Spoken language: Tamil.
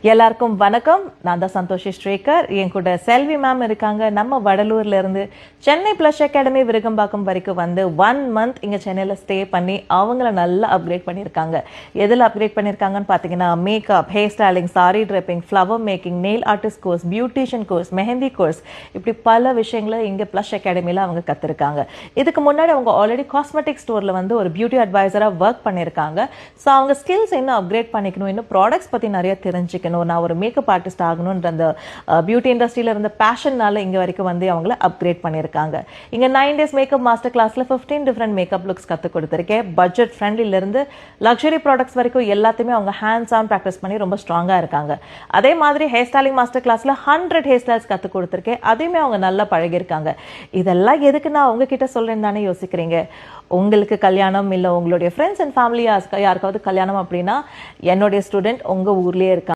எல்லாருக்கும் வணக்கம். நான் தான் சந்தோஷி ஸ்ரீகர். என் கூட செல்வி மேம் இருக்காங்க. நம்ம வடலூர்ல இருந்து சென்னை பிளஷ் அகாடமி விருகம்பாக்கம் வரைக்கும் வந்து 1 month இங்க சென்னையில ஸ்டே பண்ணி அவங்கள நல்லா அப்கிரேட் பண்ணியிருக்காங்க. எதில் அப்கிரேட் பண்ணியிருக்காங்கன்னு பார்த்தீங்கன்னா makeup, hair styling, sari draping, flower making, nail artist course, beautician course, mehndi course, இப்படி பல விஷயங்களை இங்கே பிளஷ் அகாடமியில் அவங்க கற்றுருக்காங்க. இதுக்கு முன்னாடி அவங்க ஆல்ரெடி காஸ்மெட்டிக் ஸ்டோரில் வந்து ஒரு பியூட்டி அட்வைசராக ஒர்க் பண்ணியிருக்காங்க. ஸோ அவங்க ஸ்கில்ஸ் இன்னும் அப்கிரேட் பண்ணிக்கணும், இன்னும் ப்ராடக்ட்ஸ் பற்றி நிறைய தெரிஞ்சுக்கணும், நான் ஒரு மேக்கப் ஆர்டிஸ்ட் ஆகணுன்ற அந்த பியூட்டி இண்டஸ்ட்ரியில இருந்த பேஷன்னால இங்க வரைக்கும் வந்து அவங்கள அப்கிரேட் பண்ணியிருக்காங்க. இங்க 9 days மேக்கப் மாஸ்டர் கிளாஸ்ல 15 டிஃப்ரெண்ட் மேக்கப் லுக்ஸ் கற்றுக் கொடுத்துருக்கேன். பட்ஜெட் ஃப்ரெண்ட்லில இருந்து லக்ஸரி ப்ராடக்ட்ஸ் வரைக்கும் எல்லாத்தையுமே அவங்க ஹேண்ட்ஸ் ஆன் ப்ராக்டிஸ் பண்ணி ரொம்ப ஸ்ட்ராங்கா இருக்காங்க. அதே மாதிரி ஹேர் ஸ்டைலிங் மாஸ்டர் கிளாஸ்ல 100 ஹேர் ஸ்டைல்ஸ் கற்றுக் கொடுத்துருக்கேன். அதையுமே அவங்க நல்லா பழகிருக்காங்க. இதெல்லாம் எதுக்கு நான் உங்ககிட்ட சொல்றேன்னு தானே யோசிக்கிறீங்க. உங்களுக்கு கல்யாணம் இல்லை உங்களுடைய ஃப்ரெண்ட்ஸ் அண்ட் ஃபேமிலி யாருக்காவது கல்யாணம் அப்படின்னா என்னுடைய ஸ்டூடெண்ட் உங்க ஊர்லயே இருக்காங்க.